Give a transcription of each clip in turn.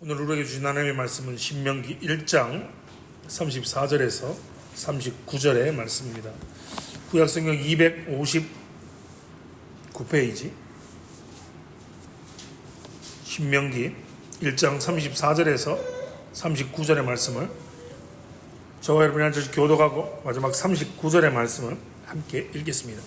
오늘 우리에게 주신 하나님의 말씀은 신명기 1장 34절에서 39절의 말씀입니다. 구약성경 259페이지 신명기 1장 34절에서 39절의 말씀을 저와 여러분이 한 절씩 교독하고 마지막 39절의 말씀을 함께 읽겠습니다.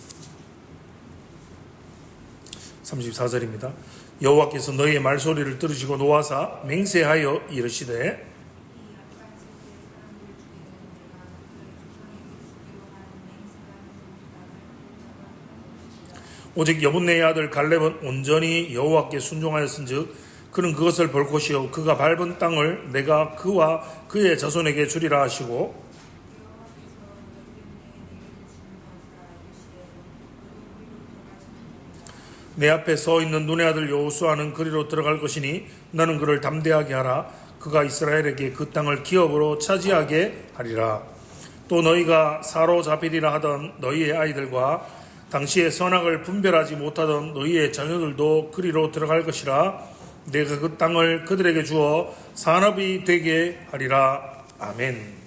34절입니다. 여호와께서 너희의 말소리를 들으시고 노하사 맹세하여 이르시되 오직 여분네의 아들 갈렙은 온전히 여호와께 순종하였은즉 그는 그것을 볼 것이요 그가 밟은 땅을 내가 그와 그의 자손에게 주리라 하시고 내 앞에 서 있는 눈의 아들 여호수아는 그리로 들어갈 것이니 너는 그를 담대하게 하라. 그가 이스라엘에게 그 땅을 기업으로 차지하게 하리라. 또 너희가 사로잡히리라 하던 너희의 아이들과 당시에 선악을 분별하지 못하던 너희의 자녀들도 그리로 들어갈 것이라. 내가 그 땅을 그들에게 주어 산업이 되게 하리라. 아멘.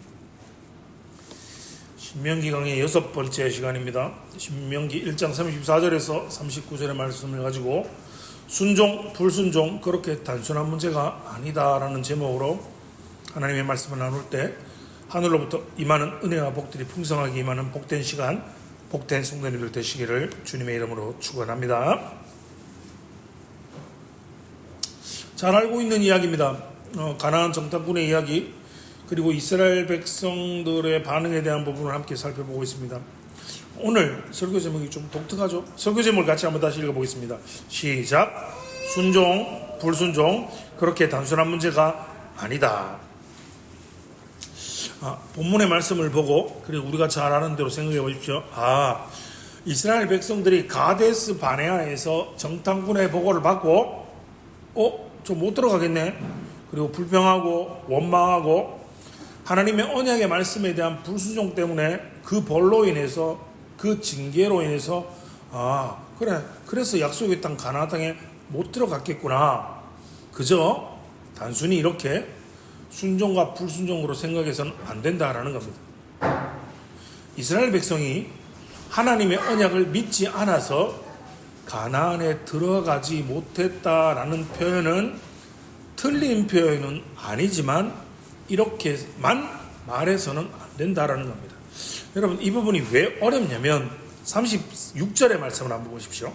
신명기 강의 6번째 시간입니다. 신명기 1장 34절에서 39절의 말씀을 가지고 순종, 불순종 그렇게 단순한 문제가 아니다라는 제목으로 하나님의 말씀을 나눌 때 하늘로부터 임하는 은혜와 복들이 풍성하게 임하는 복된 시간, 복된 성도님들 되시기를 주님의 이름으로 축원합니다. 잘 알고 있는 이야기입니다. 가나안 정탐꾼의 이야기 그리고 이스라엘 백성들의 반응에 대한 부분을 함께 살펴보고 있습니다. 오늘 설교 제목이 좀 독특하죠? 설교 제목을 같이 한번 다시 읽어보겠습니다. 시작. 순종, 불순종 그렇게 단순한 문제가 아니다. 본문의 말씀을 보고 그리고 우리가 잘 아는 대로 생각해 보십시오. 이스라엘 백성들이 가데스 바네아에서 정탐꾼의 보고를 받고 좀 못 들어가겠네. 그리고 불평하고 원망하고 하나님의 언약의 말씀에 대한 불순종 때문에 그 벌로 인해서 그 징계로 인해서 그래서 약속의 땅 가나안 땅에 못 들어갔겠구나. 그저 단순히 이렇게 순종과 불순종으로 생각해서는 안 된다라는 겁니다. 이스라엘 백성이 하나님의 언약을 믿지 않아서 가나안에 들어가지 못했다라는 표현은 틀린 표현은 아니지만 이렇게만 말해서는 안 된다라는 겁니다. 여러분 이 부분이 왜 어렵냐면 36절의 말씀을 한번 보십시오.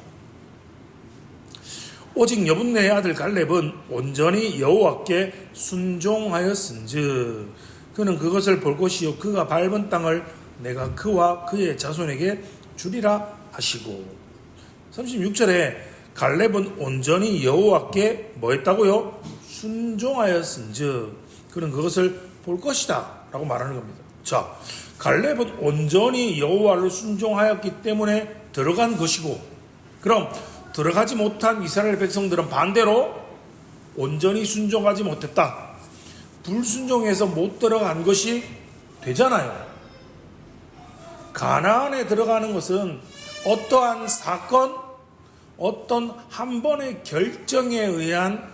오직 여분네의 아들 갈렙은 온전히 여호와께 순종하였은즉 그는 그것을 볼 것이요 그가 밟은 땅을 내가 그와 그의 자손에게 주리라 하시고 36절에 갈렙은 온전히 여호와께 뭐 했다고요? 순종하였은즉 그는 그것을 볼 것이다 라고 말하는 겁니다. 자, 갈렙은 온전히 여호와를 순종하였기 때문에 들어간 것이고 그럼 들어가지 못한 이스라엘 백성들은 반대로 온전히 순종하지 못했다. 불순종해서 못 들어간 것이 되잖아요. 가나안에 들어가는 것은 어떠한 사건, 어떤 한 번의 결정에 의한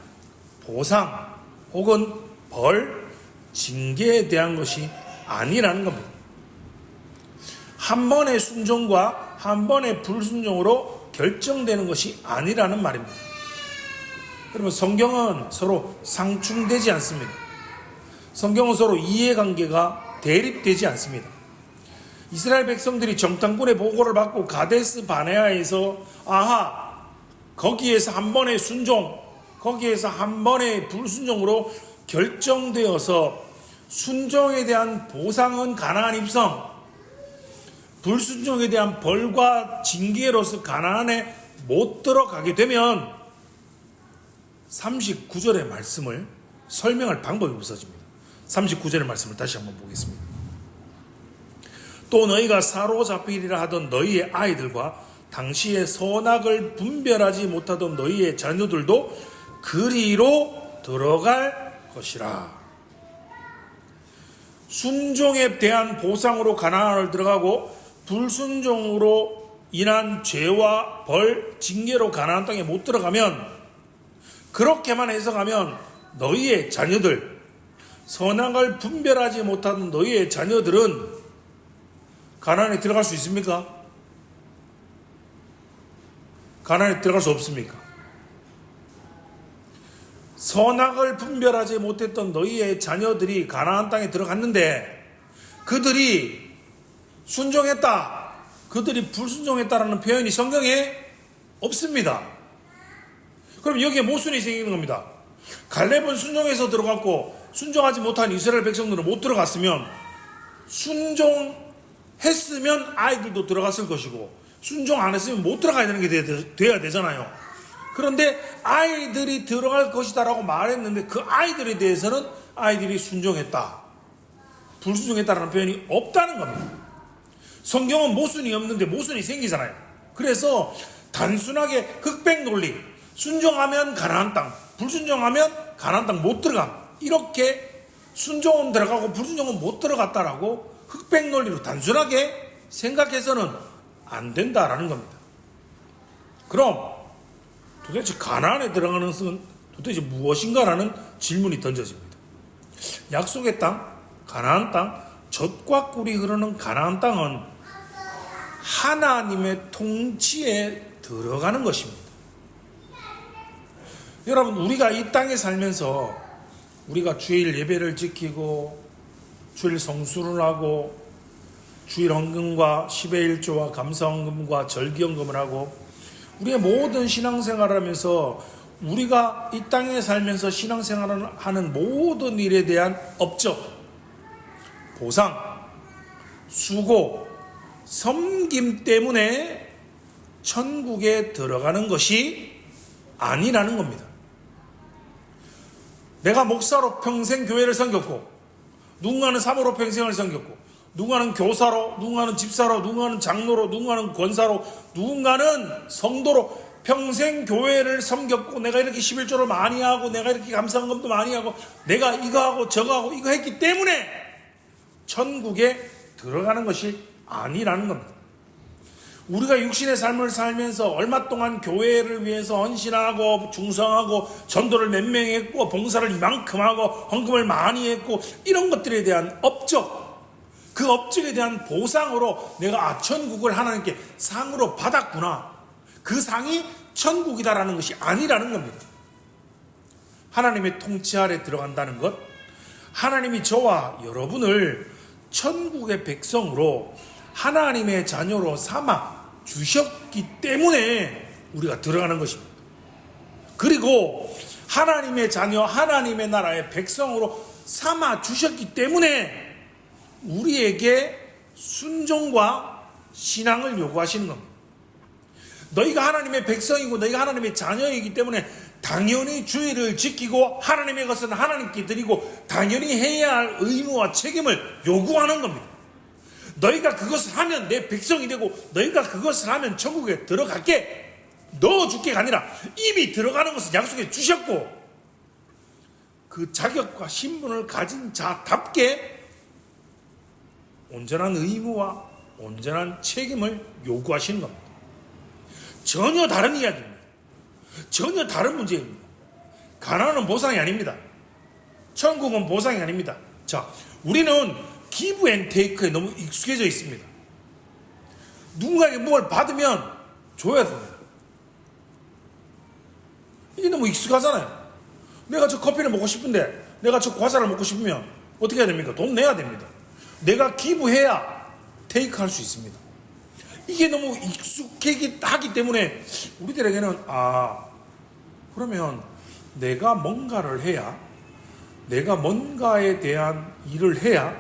보상 혹은 벌, 징계에 대한 것이 아니라는 겁니다. 한 번의 순종과 한 번의 불순종으로 결정되는 것이 아니라는 말입니다. 여러분 성경은 서로 상충되지 않습니다. 성경은 서로 이해관계가 대립되지 않습니다. 이스라엘 백성들이 정탐꾼의 보고를 받고 가데스 바네아에서 거기에서 한 번의 순종, 거기에서 한 번의 불순종으로 결정되어서 순종에 대한 보상은 가나안 입성, 불순종에 대한 벌과 징계로서 가나안에 못 들어가게 되면 39절의 말씀을 설명할 방법이 없어집니다. 39절의 말씀을 다시 한번 보겠습니다. 또 너희가 사로잡히리라 하던 너희의 아이들과 당시에 선악을 분별하지 못하던 너희의 자녀들도 그리로 들어갈 것이라. 순종에 대한 보상으로 가나안을 들어가고 불순종으로 인한 죄와 벌, 징계로 가나안 땅에 못 들어가면 그렇게만 해석하면 너희의 자녀들, 선악을 분별하지 못하는 너희의 자녀들은 가나안에 들어갈 수 있습니까? 가나안에 들어갈 수 없습니까? 선악을 분별하지 못했던 너희의 자녀들이 가나안 땅에 들어갔는데 그들이 순종했다, 그들이 불순종했다라는 표현이 성경에 없습니다. 그럼 여기에 모순이 생기는 겁니다. 갈렙은 순종해서 들어갔고 순종하지 못한 이스라엘 백성들은 못 들어갔으면, 순종했으면 아이들도 들어갔을 것이고 순종 안 했으면 못 들어가야 되는 게 돼야 되잖아요. 그런데 아이들이 들어갈 것이다라고 말했는데 그 아이들에 대해서는 아이들이 순종했다, 불순종했다라는 표현이 없다는 겁니다. 성경은 모순이 없는데 모순이 생기잖아요. 그래서 단순하게 흑백 논리, 순종하면 가나안 땅, 불순종하면 가나안 땅 못 들어감, 이렇게 순종은 들어가고 불순종은 못 들어갔다라고 흑백 논리로 단순하게 생각해서는 안 된다라는 겁니다. 그럼 도대체 가나안에 들어가는 것은 도대체 무엇인가라는 질문이 던져집니다. 약속의 땅, 가나안 땅, 젖과 꿀이 흐르는 가나안 땅은 하나님의 통치에 들어가는 것입니다. 여러분, 우리가 이 땅에 살면서 우리가 주일 예배를 지키고 주일 성수를 하고 주일 헌금과 10의 1조와 감사헌금과 절기헌금을 하고 우리의 모든 신앙생활을 하면서 우리가 이 땅에 살면서 신앙생활을 하는 모든 일에 대한 업적, 보상, 수고, 섬김 때문에 천국에 들어가는 것이 아니라는 겁니다. 내가 목사로 평생 교회를 섬겼고, 누군가는 사모로 평생을 섬겼고, 누군가는 교사로, 누군가는 집사로, 누군가는 장로로, 누군가는 권사로, 누군가는 성도로 평생 교회를 섬겼고, 내가 이렇게 11조를 많이 하고, 내가 이렇게 감사헌금도 많이 하고, 내가 이거 하고 저거 하고 이거 했기 때문에 천국에 들어가는 것이 아니라는 겁니다. 우리가 육신의 삶을 살면서 얼마 동안 교회를 위해서 헌신하고 충성하고 전도를 몇 명 했고 봉사를 이만큼 하고 헌금을 많이 했고 이런 것들에 대한 업적, 그 업적에 대한 보상으로 내가 천국을 하나님께 상으로 받았구나, 그 상이 천국이다라는 것이 아니라는 겁니다. 하나님의 통치 아래 들어간다는 것, 하나님이 저와 여러분을 천국의 백성으로 하나님의 자녀로 삼아 주셨기 때문에 우리가 들어가는 것입니다. 그리고 하나님의 자녀, 하나님의 나라의 백성으로 삼아 주셨기 때문에 우리에게 순종과 신앙을 요구하시는 겁니다. 너희가 하나님의 백성이고 너희가 하나님의 자녀이기 때문에 당연히 주의를 지키고 하나님의 것은 하나님께 드리고 당연히 해야 할 의무와 책임을 요구하는 겁니다. 너희가 그것을 하면 내 백성이 되고 너희가 그것을 하면 천국에 들어갈게, 넣어줄게가 아니라 이미 들어가는 것을 약속해 주셨고 그 자격과 신분을 가진 자답게 온전한 의무와 온전한 책임을 요구하시는 겁니다. 전혀 다른 이야기입니다. 전혀 다른 문제입니다. 가나안은 보상이 아닙니다. 천국은 보상이 아닙니다. 자, 우리는 기브 앤 테이크에 너무 익숙해져 있습니다. 누군가에게 뭘 받으면 줘야 됩니다. 이게 너무 익숙하잖아요. 내가 저 커피를 먹고 싶은데, 내가 저 과자를 먹고 싶으면 어떻게 해야 됩니까? 돈 내야 됩니다. 내가 기부해야 테이크 할 수 있습니다. 이게 너무 익숙하기 때문에 우리들에게는 그러면 내가 뭔가를 해야, 내가 뭔가에 대한 일을 해야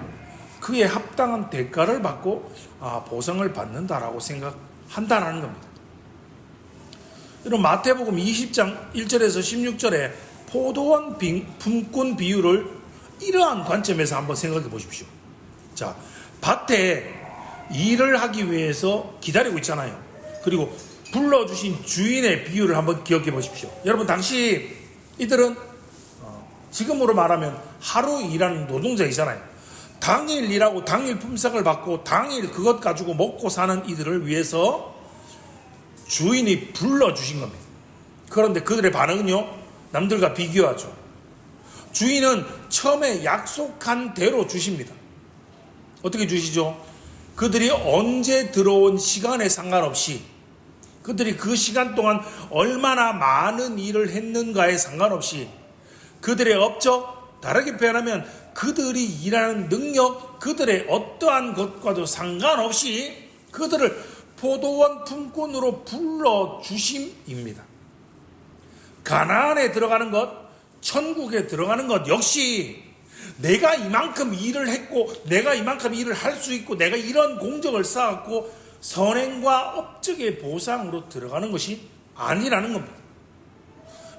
그에 합당한 대가를 받고 보상을 받는다라고 생각한다라는 겁니다. 이런 마태복음 20장 1절에서 16절에 포도원 품꾼 비유를 이러한 관점에서 한번 생각해 보십시오. 자, 밭에 일을 하기 위해서 기다리고 있잖아요. 그리고 불러주신 주인의 비유를 한번 기억해 보십시오. 여러분, 당시 이들은 지금으로 말하면 하루 일하는 노동자이잖아요. 당일 일하고 당일 품삯을 받고 당일 그것 가지고 먹고 사는 이들을 위해서 주인이 불러주신 겁니다. 그런데 그들의 반응은요, 남들과 비교하죠. 주인은 처음에 약속한 대로 주십니다. 어떻게 주시죠? 그들이 언제 들어온 시간에 상관없이, 그들이 그 시간 동안 얼마나 많은 일을 했는가에 상관없이, 그들의 업적, 다르게 표현하면 그들이 일하는 능력, 그들의 어떠한 것과도 상관없이 그들을 포도원 품꾼으로 불러주심입니다. 가나안에 들어가는 것, 천국에 들어가는 것 역시 내가 이만큼 일을 했고, 내가 이만큼 일을 할 수 있고, 내가 이런 공적을 쌓았고, 선행과 업적의 보상으로 들어가는 것이 아니라는 겁니다.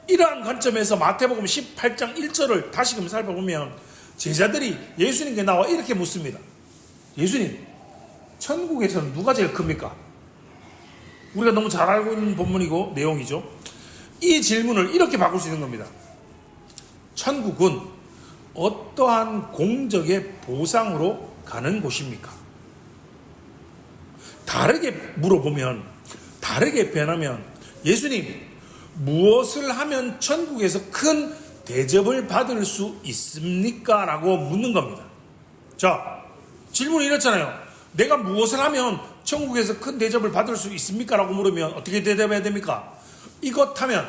이러한 관점에서 마태복음 18장 1절을 다시금 살펴보면 제자들이 예수님께 나와 이렇게 묻습니다. 예수님, 천국에서는 누가 제일 큽니까? 우리가 너무 잘 알고 있는 본문이고 내용이죠. 이 질문을 이렇게 바꿀 수 있는 겁니다. 천국은 어떠한 공적의 보상으로 가는 곳입니까? 다르게 물어보면, 다르게 표현하면, 예수님, 무엇을 하면 천국에서 큰 대접을 받을 수 있습니까? 라고 묻는 겁니다. 자, 질문이 이렇잖아요. 내가 무엇을 하면 천국에서 큰 대접을 받을 수 있습니까? 라고 물으면 어떻게 대답해야 됩니까? 이것 하면,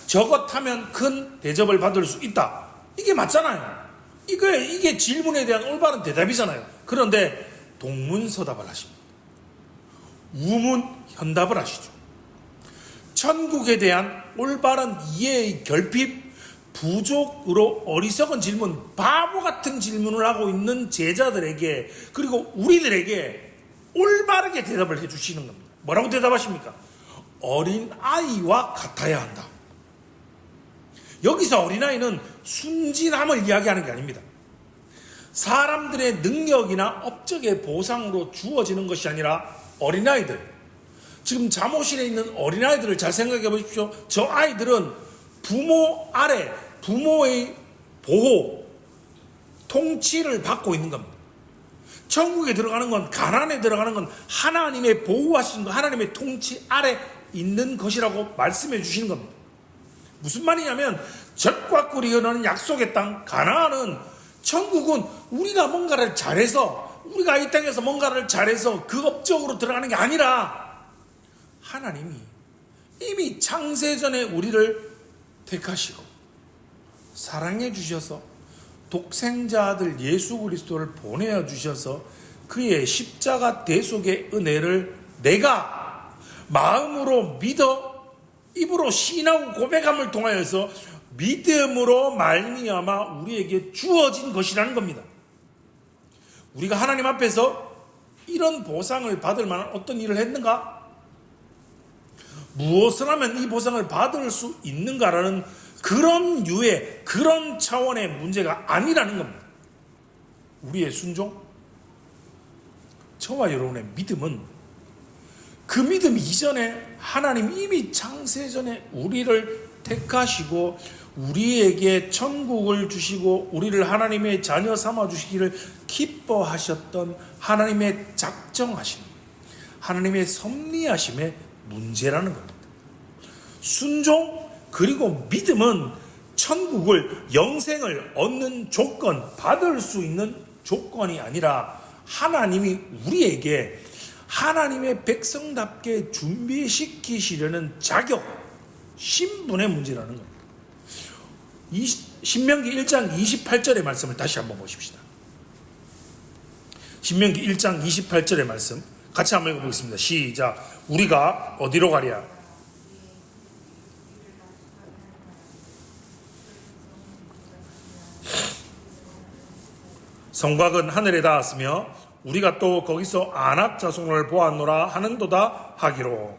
저것 하면 큰 대접을 받을 수 있다. 이게 맞잖아요. 이게 질문에 대한 올바른 대답이잖아요. 그런데 동문서답을 하십니다. 우문현답을 하시죠. 천국에 대한 올바른 이해의 결핍, 부족으로 어리석은 질문, 바보 같은 질문을 하고 있는 제자들에게, 그리고 우리들에게 올바르게 대답을 해주시는 겁니다. 뭐라고 대답하십니까? 어린아이와 같아야 한다. 여기서 어린아이는 순진함을 이야기하는 게 아닙니다. 사람들의 능력이나 업적의 보상으로 주어지는 것이 아니라 어린아이들, 지금 잠옷실에 있는 어린아이들을 잘 생각해 보십시오. 저 아이들은 부모 아래, 부모의 보호, 통치를 받고 있는 겁니다. 천국에 들어가는 건, 가나안에 들어가는 건 하나님의 보호하신 것, 하나님의 통치 아래 있는 것이라고 말씀해 주시는 겁니다. 무슨 말이냐면 젖과 꿀이 흐르는 약속의 땅 가나안은, 천국은 우리가 뭔가를 잘해서, 우리가 이 땅에서 뭔가를 잘해서 그 업적으로 들어가는 게 아니라 하나님이 이미 창세전에 우리를 택하시고 사랑해 주셔서 독생자 아들 예수 그리스도를 보내어 주셔서 그의 십자가 대속의 은혜를 내가 마음으로 믿어 입으로 시인하고 고백함을 통하여서 믿음으로 말미암아 우리에게 주어진 것이라는 겁니다. 우리가 하나님 앞에서 이런 보상을 받을 만한 어떤 일을 했는가? 무엇을 하면 이 보상을 받을 수 있는가라는 그런 유의, 그런 차원의 문제가 아니라는 겁니다. 우리의 순종, 저와 여러분의 믿음은 그 믿음 이전에 하나님 이미 창세전에 우리를 택하시고 우리에게 천국을 주시고 우리를 하나님의 자녀 삼아 주시기를 기뻐하셨던 하나님의 작정하심, 하나님의 섭리하심의 문제라는 겁니다. 순종 그리고 믿음은 천국을, 영생을 얻는 조건, 받을 수 있는 조건이 아니라 하나님이 우리에게 하나님의 백성답게 준비시키시려는 자격, 신분의 문제라는 겁니다. 신명기 1장 28절의 말씀을 다시 한번 보십시다. 신명기 1장 28절의 말씀 같이 한번 읽어보겠습니다. 시작. 우리가 어디로 가랴? 성곽은 하늘에 닿았으며 우리가 또 거기서 안악 자손을 보았노라 하는도다 하기로.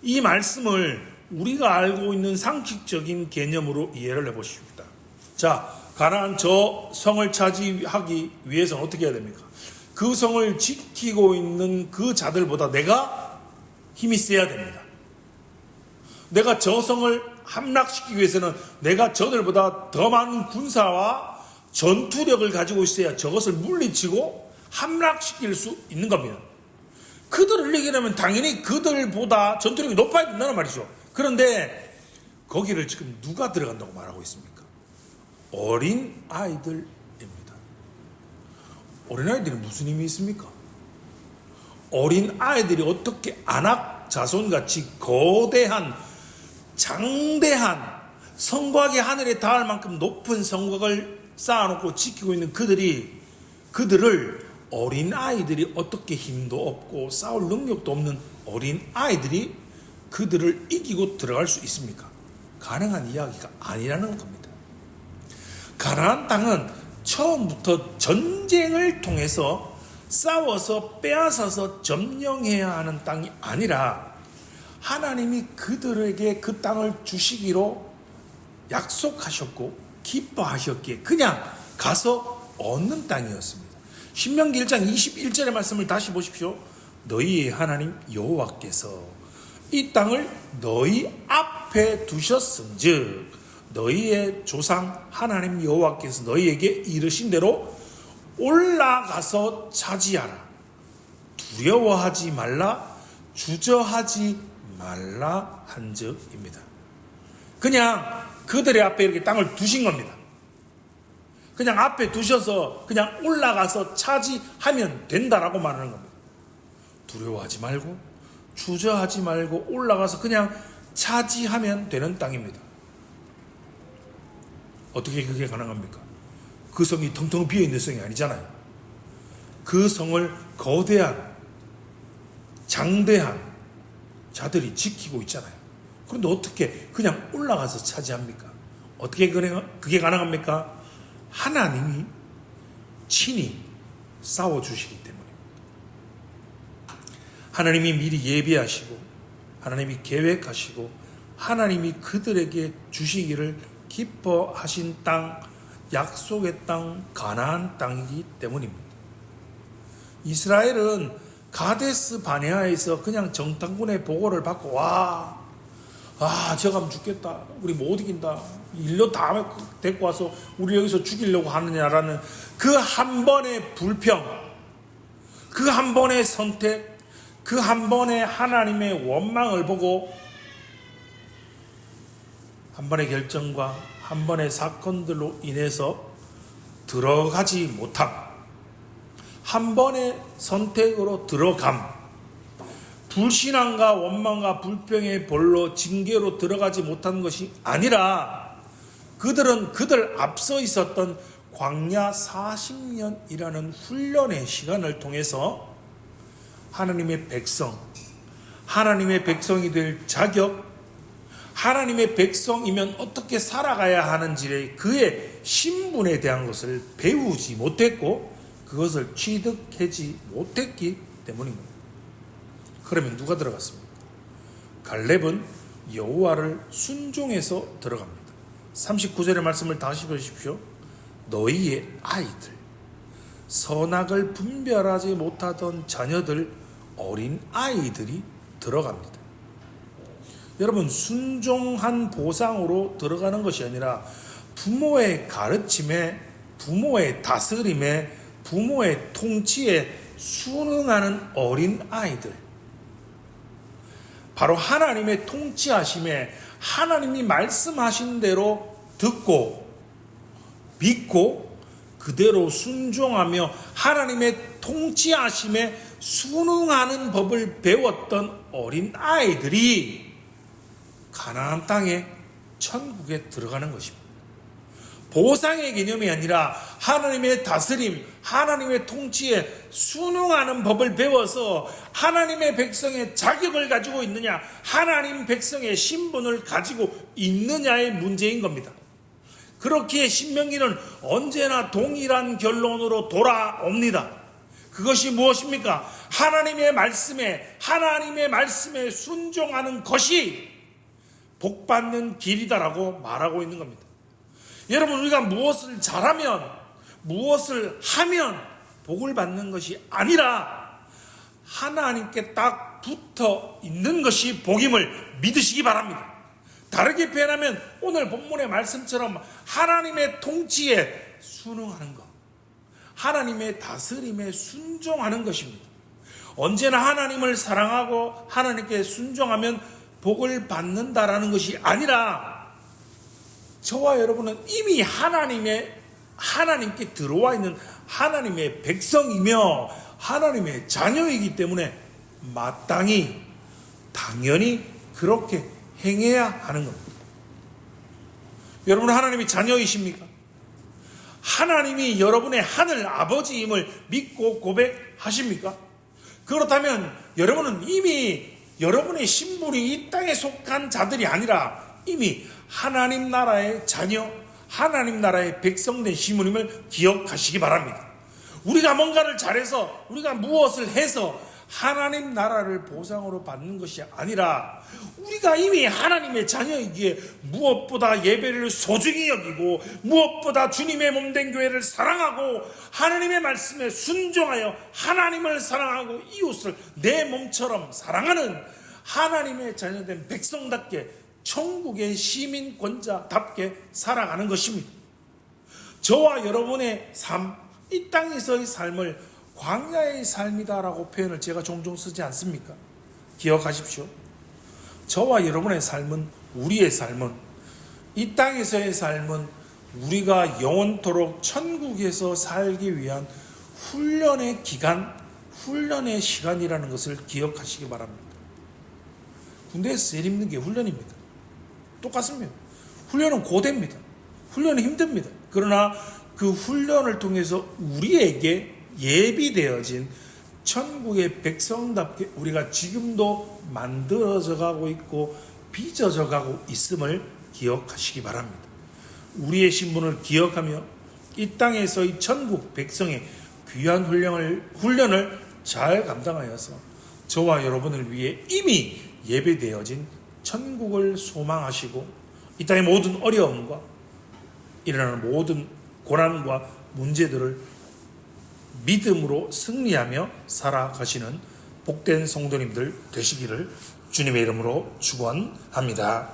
이 말씀을 우리가 알고 있는 상식적인 개념으로 이해를 해보십니다. 자, 가나안 저 성을 차지하기 위해서는 어떻게 해야 됩니까? 그 성을 지키고 있는 그 자들보다 내가 힘이 세야 됩니다. 내가 저 성을 함락시키기 위해서는 내가 저들보다 더 많은 군사와 전투력을 가지고 있어야 저것을 물리치고 함락시킬 수 있는 겁니다. 그들을 이기려면 당연히 그들보다 전투력이 높아야 된다는 말이죠. 그런데 거기를 지금 누가 들어간다고 말하고 있습니까? 어린 아이들입니다. 어린 아이들이 무슨 힘이 있습니까? 어린 아이들이 어떻게 안악 자손같이 거대한 장대한 성곽의 하늘에 닿을 만큼 높은 성곽을 쌓아놓고 지키고 있는 그들을 어린 아이들이 어떻게 힘도 없고 싸울 능력도 없는 어린 아이들이 그들을 이기고 들어갈 수 있습니까? 가능한 이야기가 아니라는 겁니다. 가나안 땅은 처음부터 전쟁을 통해서 싸워서 빼앗아서 점령해야 하는 땅이 아니라 하나님이 그들에게 그 땅을 주시기로 약속하셨고 기뻐하셨기에 그냥 가서 얻는 땅이었습니다. 신명기 1장 21절의 말씀을 다시 보십시오. 너희의 하나님 여호와께서 이 땅을 너희 앞에 두셨은즉 너희의 조상 하나님 여호와께서 너희에게 이르신 대로 올라가서 차지하라. 두려워하지 말라, 주저하지 말라 한즉입니다. 그냥 그들의 앞에 이렇게 땅을 두신 겁니다. 그냥 앞에 두셔서 그냥 올라가서 차지하면 된다라고 말하는 겁니다. 두려워하지 말고 주저하지 말고 올라가서 그냥 차지하면 되는 땅입니다. 어떻게 그게 가능합니까? 그 성이 텅텅 비어있는 성이 아니잖아요. 그 성을 거대한 장대한 자들이 지키고 있잖아요. 그런데 어떻게 그냥 올라가서 차지합니까? 어떻게 그게 가능합니까? 하나님이 친히 싸워주시기 때문입니다. 하나님이 미리 예비하시고 하나님이 계획하시고 하나님이 그들에게 주시기를 기뻐하신 땅, 약속의 땅, 가나안 땅이기 때문입니다. 이스라엘은 가데스 바네아에서 그냥 정탐군의 보고를 받고 저 가면 죽겠다, 우리 못 이긴다, 일로 다 데리고 와서 우리 여기서 죽이려고 하느냐라는 그 한 번의 불평, 그 한 번의 선택, 그 한 번의 하나님의 원망을 보고 한 번의 결정과 한 번의 사건들로 인해서 들어가지 못함, 한 번의 선택으로 들어감, 불신앙과 원망과 불평의 벌로 징계로 들어가지 못한 것이 아니라 그들은 그들 앞서 있었던 광야 40년이라는 훈련의 시간을 통해서 하나님의 백성, 하나님의 백성이 될 자격, 하나님의 백성이면 어떻게 살아가야 하는지의 그의 신분에 대한 것을 배우지 못했고 그것을 취득하지 못했기 때문입니다. 그러면 누가 들어갔습니까? 갈렙은 여호와를 순종해서 들어갑니다. 39절의 말씀을 다시 보십시오. 너희의 아이들, 선악을 분별하지 못하던 자녀들, 어린 아이들이 들어갑니다. 여러분, 순종한 보상으로 들어가는 것이 아니라 부모의 가르침에, 부모의 다스림에, 부모의 통치에 순응하는 어린 아이들, 바로 하나님의 통치하심에 하나님이 말씀하신 대로 듣고 믿고 그대로 순종하며 하나님의 통치하심에 순응하는 법을 배웠던 어린 아이들이 가나안 땅의 천국에 들어가는 것입니다. 보상의 개념이 아니라 하나님의 다스림, 하나님의 통치에 순응하는 법을 배워서 하나님의 백성의 자격을 가지고 있느냐, 하나님 백성의 신분을 가지고 있느냐의 문제인 겁니다. 그렇기에 신명기는 언제나 동일한 결론으로 돌아옵니다. 그것이 무엇입니까? 하나님의 말씀에 순종하는 것이 복받는 길이다라고 말하고 있는 겁니다. 여러분, 우리가 무엇을 잘하면, 무엇을 하면 복을 받는 것이 아니라 하나님께 딱 붙어 있는 것이 복임을 믿으시기 바랍니다. 다르게 표현하면 오늘 본문의 말씀처럼 하나님의 통치에 순응하는 것, 하나님의 다스림에 순종하는 것입니다. 언제나 하나님을 사랑하고 하나님께 순종하면 복을 받는다라는 것이 아니라 저와 여러분은 이미 하나님께 들어와 있는 하나님의 백성이며 하나님의 자녀이기 때문에 마땅히 당연히 그렇게 행해야 하는 겁니다. 여러분 하나님이 자녀이십니까? 하나님이 여러분의 하늘 아버지임을 믿고 고백하십니까? 그렇다면 여러분은 이미 여러분의 신분이 이 땅에 속한 자들이 아니라 이미 하나님 나라의 자녀, 하나님 나라의 백성된 시민임을 기억하시기 바랍니다. 우리가 뭔가를 잘해서 우리가 무엇을 해서 하나님 나라를 보상으로 받는 것이 아니라 우리가 이미 하나님의 자녀이기에 무엇보다 예배를 소중히 여기고 무엇보다 주님의 몸된 교회를 사랑하고 하나님의 말씀에 순종하여 하나님을 사랑하고 이웃을 내 몸처럼 사랑하는 하나님의 자녀된 백성답게 천국의 시민권자답게 살아가는 것입니다. 저와 여러분의 삶, 이 땅에서의 삶을 광야의 삶이다라고 표현을 제가 종종 쓰지 않습니까? 기억하십시오. 저와 여러분의 삶은, 우리의 삶은, 이 땅에서의 삶은 우리가 영원토록 천국에서 살기 위한 훈련의 기간, 훈련의 시간이라는 것을 기억하시기 바랍니다. 군대에서 제일 힘든 게 훈련입니다. 똑같습니다. 훈련은 고됩니다. 훈련은 힘듭니다. 그러나 그 훈련을 통해서 우리에게 예비되어진 천국의 백성답게 우리가 지금도 만들어져 가고 있고 빚어져 가고 있음을 기억하시기 바랍니다. 우리의 신분을 기억하며 이 땅에서의 천국 백성의 귀한 훈련을 잘 감당하여서 저와 여러분을 위해 이미 예배되어진 천국을 소망하시고 이 땅의 모든 어려움과 일어나는 모든 고난과 문제들을 믿음으로 승리하며 살아가시는 복된 성도님들 되시기를 주님의 이름으로 축원합니다.